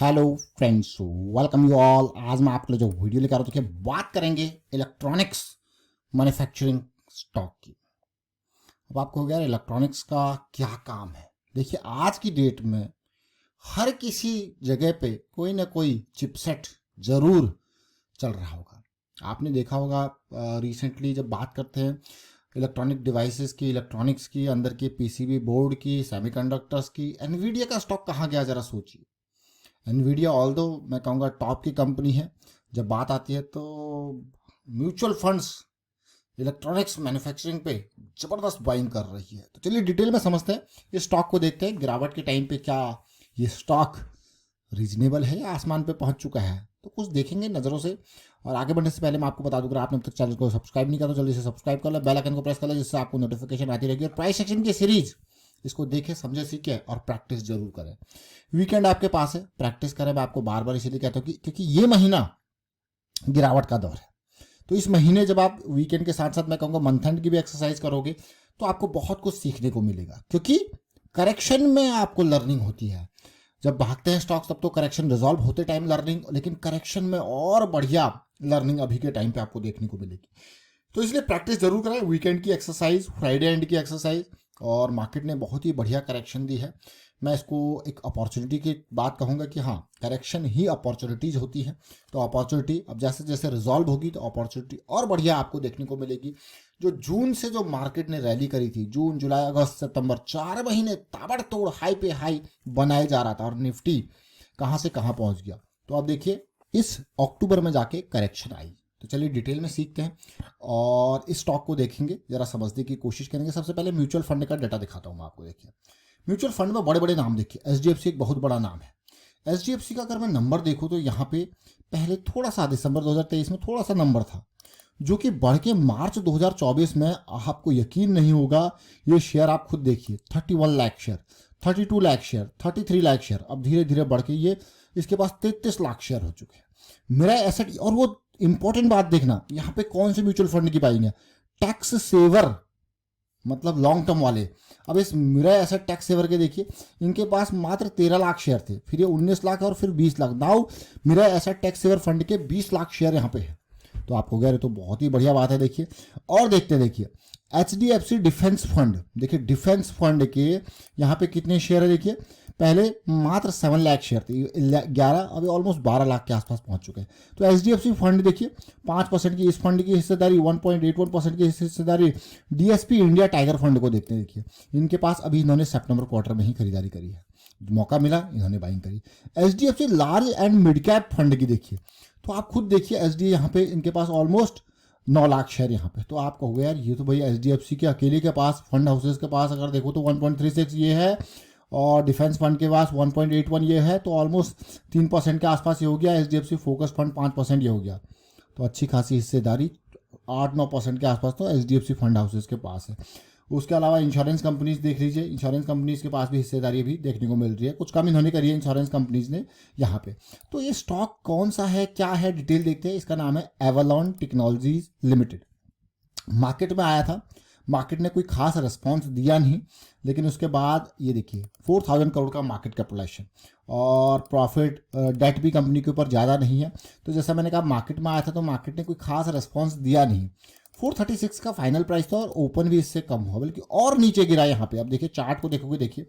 Hello friends, welcome you all. आज मैं आपके लिए जो वीडियो लेकर आ रहा हूं, देखिए बात करेंगे इलेक्ट्रॉनिक्स मैन्युफैक्चरिंग स्टॉक की। अब आपको हो गया इलेक्ट्रॉनिक्स का क्या काम है। देखिए आज की डेट में हर किसी जगह पे कोई ना कोई चिपसेट जरूर चल रहा होगा। आपने देखा होगा रिसेंटली जब बात करते हैं इलेक्ट्रॉनिक डिवाइसेस की, इलेक्ट्रॉनिक्स की, अंदर की पीसीबी बोर्ड की, सेमीकंडक्टर्स की, एनवीडिया का स्टॉक कहाँ गया जरा सोचिए। एनवीडिया ऑल दो मैं कहूँगा टॉप की कंपनी है। जब बात आती है तो म्यूचुअल फंड्स इलेक्ट्रॉनिक्स मैन्युफैक्चरिंग पे जबरदस्त बाइंग कर रही है। तो चलिए डिटेल में समझते हैं, इस स्टॉक को देखते हैं गिरावट के टाइम पे क्या ये स्टॉक रीजनेबल है या आसमान पे पहुंच चुका है। तो कुछ देखेंगे नज़रों से। और आगे बढ़ने से पहले मैं आपको बता दूं, अगर आपने अब तक चैनल को सब्सक्राइब नहीं किया तो जल्दी से सब्सक्राइब कर लो, बेल आइकन को प्रेस कर लो, जिससे आपको नोटिफिकेशन आती रहेगी। और प्राइस सेक्शन की सीरीज इसको देखें, समझे, सीखे और प्रैक्टिस जरूर करें। वीकेंड आपके पास है, प्रैक्टिस करें। मैं आपको बार बार इसीलिए कहता हूँ कि क्योंकि ये महीना गिरावट का दौर है। तो इस महीने जब आप वीकेंड के साथ साथ मैं कहूँगा मंथ एंड की भी एक्सरसाइज करोगे तो आपको बहुत कुछ सीखने को मिलेगा, क्योंकि करेक्शन में आपको लर्निंग होती है। जब भागते हैं स्टॉक्स तब तो करेक्शन रिजॉल्व होते टाइम लर्निंग, लेकिन करेक्शन में और बढ़िया लर्निंग अभी के टाइम पे आपको देखने को मिलेगी। तो इसलिए प्रैक्टिस जरूर करें। वीकेंड की एक्सरसाइज, फ्राइडे एंड की एक्सरसाइज, और मार्केट ने बहुत ही बढ़िया करेक्शन दी है। मैं इसको एक अपॉर्चुनिटी की बात कहूँगा कि हाँ, करेक्शन ही अपॉर्चुनिटीज होती है। तो अपॉर्चुनिटी अब जैसे जैसे रिजॉल्व होगी तो अपॉर्चुनिटी और बढ़िया आपको देखने को मिलेगी। जो जून से जो मार्केट ने रैली करी थी, जून जुलाई अगस्त सितंबर 4 महीने ताबड़तोड़ हाई पे हाई बनाए जा रहा था, और निफ्टी कहाँ से कहाँ पहुँच गया। तो अब देखिए इस अक्टूबर में जाके करेक्शन आई। तो चलिए डिटेल में सीखते हैं और इस स्टॉक को देखेंगे, जरा समझने की कोशिश करेंगे। सबसे पहले म्यूचुअल फंड का डाटा दिखाता हूँ मैं आपको। देखिए म्यूचुअल फंड में बड़े बड़े नाम देखिए। एचडीएफसी एक बहुत बड़ा नाम है। एचडीएफसी का अगर मैं नंबर देखूँ तो यहाँ पे पहले थोड़ा सा दिसंबर 2023 में थोड़ा सा नंबर था, जो कि बढ़ के मार्च 2024 में आपको यकीन नहीं होगा, ये शेयर आप खुद देखिए, 31 lakh share, 32 lakh share, 33 lakh share, अब धीरे धीरे बढ़ के ये इसके पास 33 लाख शेयर हो चुके हैं। मेरा एसेट, और वो इंपॉर्टेंट बात देखना, यहाँ पे कौन से म्यूचुअल फंड की बाइंग है, टैक्स सेवर, मतलब लॉन्ग टर्म वाले। अब इस मेरा एसेट टैक्स सेवर के देखिए, इनके पास मात्र 13 लाख शेयर थे, फिर ये 19 लाख और फिर 20 लाख। नाउ मेरा एसेट टैक्स सेवर फंड के 20 लाख शेयर यहाँ पे है। तो आपको कह रहे तो बहुत ही बढ़िया बात है। देखिए और देखते देखिए एचडीएफसी डिफेंस फंड, देखिए डिफेंस फंड के यहाँ पे कितने शेयर है। देखिए पहले मात्र 7 लाख शेयर थे, 11, अभी ऑलमोस्ट 12 लाख के आसपास पहुंच चुके हैं। तो एचडीएफसी फंड देखिए 5% की, इस फंड की हिस्सेदारी 1.81% की हिस्सेदारी डीएसपी इंडिया टाइगर फंड को देखते हैं। देखिए इनके पास अभी इन्होंने सितंबर क्वार्टर में ही खरीदारी करी है, मौका मिला इन्होंने बाइंग करी। HDFC large and mid cap fund की देखिए, तो आप खुद देखिए एचडी यहाँ पे इनके पास ऑलमोस्ट 9 लाख शेयर यहाँ पे। तो आप कहोगे यार ये तो भाई एचडीएफसी के अकेले के पास, फंड हाउसेस के पास अगर देखो तो 1.36 ये है, और डिफेंस फंड के पास 1.81 ये है, तो ऑलमोस्ट 3% के आसपास ये हो गया। एचडीएफसी फोकस फंड 5% ये हो गया, तो अच्छी खासी हिस्सेदारी 8-9% के आसपास तो एचडीएफसी फंड हाउसेस के पास है। उसके अलावा इंश्योरेंस कंपनीज देख लीजिए, इंश्योरेंस कंपनीज के पास भी हिस्सेदारी भी देखने को मिल रही है, कुछ कम इन्होंने करी है इंश्योरेंस कंपनीज ने यहाँ पे। तो ये स्टॉक कौन सा है, क्या है, डिटेल देखते हैं। इसका नाम है एवलॉन टेक्नोलॉजीज लिमिटेड। मार्केट में आया था, मार्केट ने कोई खास रिस्पॉन्स दिया नहीं, लेकिन उसके बाद ये देखिए 4000 करोड़ का मार्केट कैपिटलाइजेशन, और प्रॉफिट डेट भी कंपनी के ऊपर ज़्यादा नहीं है। तो जैसा मैंने कहा मार्केट में आया था तो मार्केट ने कोई खास रिस्पॉन्स दिया नहीं। 436 का फाइनल प्राइस था और ओपन भी इससे कम हुआ, बल्कि और नीचे गिरा यहाँ पे। अब देखिए चार्ट को देखोगे, देखिए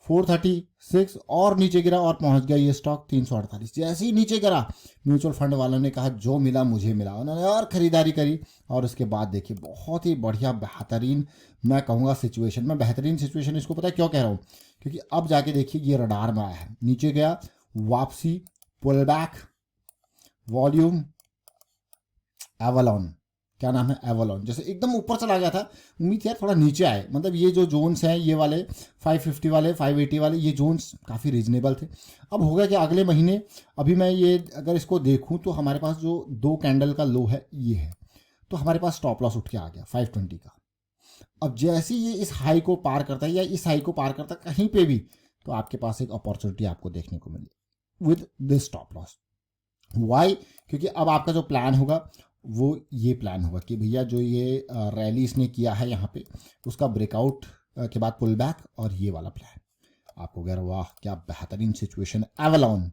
436 और नीचे गिरा और पहुंच गया ये स्टॉक 348। जैसे ही नीचे गिरा म्यूचुअल फंड वालों ने कहा जो मिला मुझे मिला, उन्होंने और खरीदारी करी। और उसके बाद देखिए बहुत ही बढ़िया बेहतरीन, मैं कहूँगा सिचुएशन में, बेहतरीन सिचुएशन इसको पता है क्यों कह रहा हूँ, क्योंकि अब जाके देखिए ये रडार में आया है, नीचे गया, वापसी, पुल बैक, वॉल्यूम, एवलॉन, क्या नाम है, एवलॉन, जैसे एकदम ऊपर चला गया था। उम्मीद यार थोड़ा नीचे आए, मतलब ये जो जोन्स हैं ये वाले 550 वाले 580 वाले, ये जोन्स काफ़ी रीजनेबल थे। अब हो गया कि अगले महीने, अभी मैं ये अगर इसको देखूं तो हमारे पास जो 2 कैंडल का लो है ये है, तो हमारे पास स्टॉप लॉस उठ के आ गया 520 का। अब जैसे ये इस हाई को पार करता है या इस हाई को पार करता है कहीं पे भी, तो आपके पास एक अपॉर्चुनिटी आपको देखने को मिली with this stop loss. Why? क्योंकि अब आपका जो प्लान होगा वो ये प्लान होगा कि भैया जो ये रैली इसने किया है यहाँ पे, उसका ब्रेकआउट के बाद पुल बैक, और ये वाला प्लान। आपको कह रहा वाह क्या बेहतरीन सिचुएशन है। एवलॉन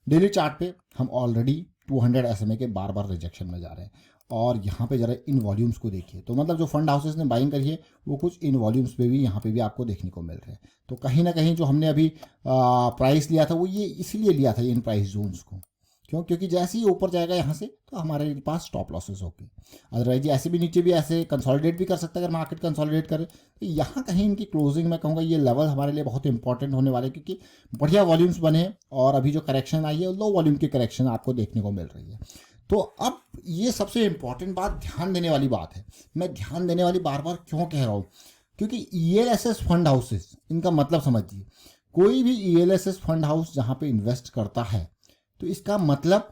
डेली चार्ट पे हम ऑलरेडी 200 SMA के बार बार रिजेक्शन में जा रहे हैं। और यहाँ पे जरा इन वॉल्यूम्स को देखिए, तो मतलब जो फंड हाउसेस ने बाइंग करी है वो कुछ इन वॉल्यूम्स पे भी यहाँ पे भी आपको देखने को मिल रहे हैं। तो कहीं ना कहीं जो हमने अभी प्राइस लिया था वो ये इसीलिए लिया था इन प्राइस जोन्स को, क्योंकि जैसे ही ऊपर जाएगा यहाँ से तो हमारे पास स्टॉप लॉसेस होगी। अदरवाइज ऐसे भी नीचे भी ऐसे कंसोलिडेट भी कर सकता है अगर मार्केट कंसोलिडेट करे। तो यहाँ कहीं इनकी क्लोजिंग मैं कहूँगा ये लेवल हमारे लिए बहुत इंपॉर्टेंट होने वाले, क्योंकि बढ़िया वॉल्यूम्स बने और अभी जो करेक्शन आई है लो वॉल्यूम की करेक्शन आपको देखने को मिल रही है। तो अब ये सबसे इंपॉर्टेंट बात, ध्यान देने वाली बात है। मैं ध्यान देने वाली बार बार क्यों कह रहा हूँ, क्योंकि ELSS फंड हाउसेस, इनका मतलब समझिए, कोई भी ELSS फंड हाउस जहाँ पे इन्वेस्ट करता है तो इसका मतलब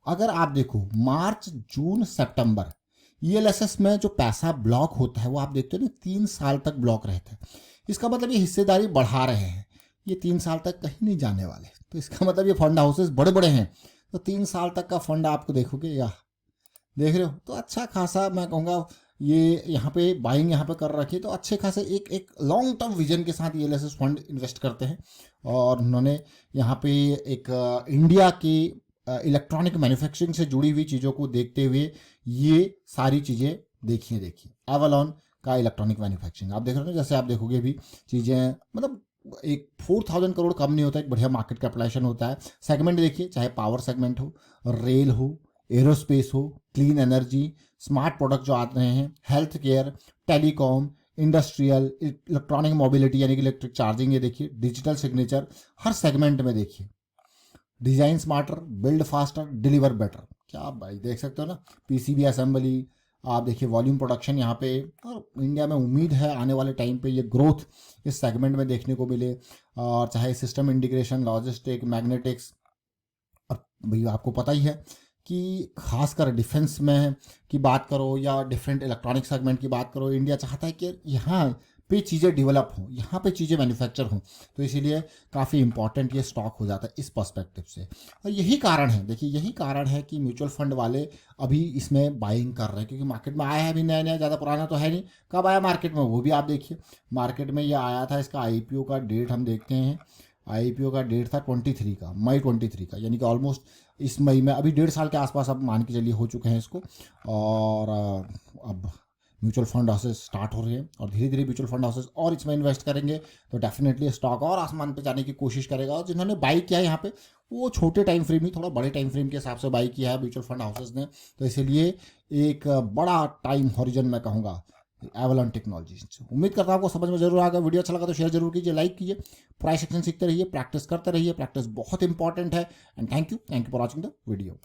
अगर आप देखो मार्च जून सितंबर ELSS में जो पैसा ब्लॉक होता है वो आप देखते हो ना 3 साल तक ब्लॉक रहता है। इसका मतलब ये हिस्सेदारी बढ़ा रहे हैं, ये 3 साल तक कहीं नहीं जाने वाले। तो इसका मतलब ये फंड हाउसेस बड़े बड़े हैं, तो 3 साल तक का फंड आपको देखोगे या देख रहे हो तो अच्छा खासा मैं कहूँगा ये यहाँ पे बाइंग यहाँ पे कर रखी है। तो अच्छे खासे एक लॉन्ग टर्म विजन के साथ ELSS फंड इन्वेस्ट करते हैं। और उन्होंने यहाँ पे एक इंडिया की इलेक्ट्रॉनिक मैन्युफैक्चरिंग से जुड़ी हुई चीज़ों को देखते हुए ये सारी चीज़ें देखिए एवलॉन का इलेक्ट्रॉनिक मैन्युफैक्चरिंग आप देख रहे हो ना, जैसे आप देखोगे भी चीज़ें मतलब एक 4000 करोड़ कम नहीं होता, एक बढ़िया मार्केट कैपिटलाइजेशन होता है। सेगमेंट देखिए, चाहे पावर सेगमेंट हो, रेल हो, एरोस्पेस हो, क्लीन एनर्जी, स्मार्ट प्रोडक्ट जो आते हैं, health care, telecom, industrial, electronic mobility यानी कि इलेक्ट्रिक चार्जिंग, ये देखिए डिजिटल सिग्नेचर, हर सेगमेंट में देखिए design smarter, build faster, deliver better. क्या आप भाई देख सकते हो ना, PCB असेंबली, आप देखिए वॉल्यूम प्रोडक्शन यहाँ पे। और इंडिया में उम्मीद है आने वाले टाइम पे ये ग्रोथ इस सेगमेंट में देखने को मिले। और चाहे सिस्टम इंटीग्रेशन, लॉजिस्टिक, मैग्नेटिक्स, और भैया आपको पता ही है कि खासकर डिफेंस में की बात करो या डिफरेंट इलेक्ट्रॉनिक सेगमेंट की बात करो, इंडिया चाहता है कि यहाँ पे चीज़ें डेवलप हों, यहाँ पे चीज़ें मैन्युफैक्चर हों। तो इसीलिए काफ़ी इंपॉर्टेंट ये स्टॉक हो जाता है इस पर्सपेक्टिव से। और यही कारण है, देखिए यही कारण है कि म्यूचुअल फंड वाले अभी इसमें बाइंग कर रहे हैं, क्योंकि मार्केट में आया है अभी नया नया, ज़्यादा पुराना तो है नहीं। कब आया मार्केट में वो भी आप देखिए, मार्केट में ये आया था, इसका IPO का डेट हम देखते हैं। IPO का डेट था 23 का, मई 23 का, यानी कि ऑलमोस्ट इस मई में अभी 1.5 साल के आसपास अब मान के चलिए हो चुके हैं इसको। और अब म्यूचुअल फंड हाउसेस स्टार्ट हो रहे हैं और धीरे धीरे म्यूचुअल फंड हाउसेस और इसमें इन्वेस्ट करेंगे तो डेफिनेटली स्टॉक और आसमान पे जाने की कोशिश करेगा। और जिन्होंने बाई किया है यहाँ पे वो छोटे टाइम फ्रेम ही, थोड़ा बड़े टाइम फ्रेम के हिसाब से बाई किया है म्यूचुअल फंड हाउसेस ने। तो इसीलिए एक बड़ा टाइम हॉरिजन मैं कहूँगा एवलॉन टेक्नोलॉजीज। उम्मीद करता हूँ आपको समझ में जरूर आ गया। वीडियो अच्छा लगा तो शेयर जरूर कीजिए, लाइक कीजिए, प्राइस एक्शन सीखते रहिए, प्रैक्टिस करते रहिए, प्रैक्टिस बहुत इंपॉर्टेंट है। And thank you for watching the video.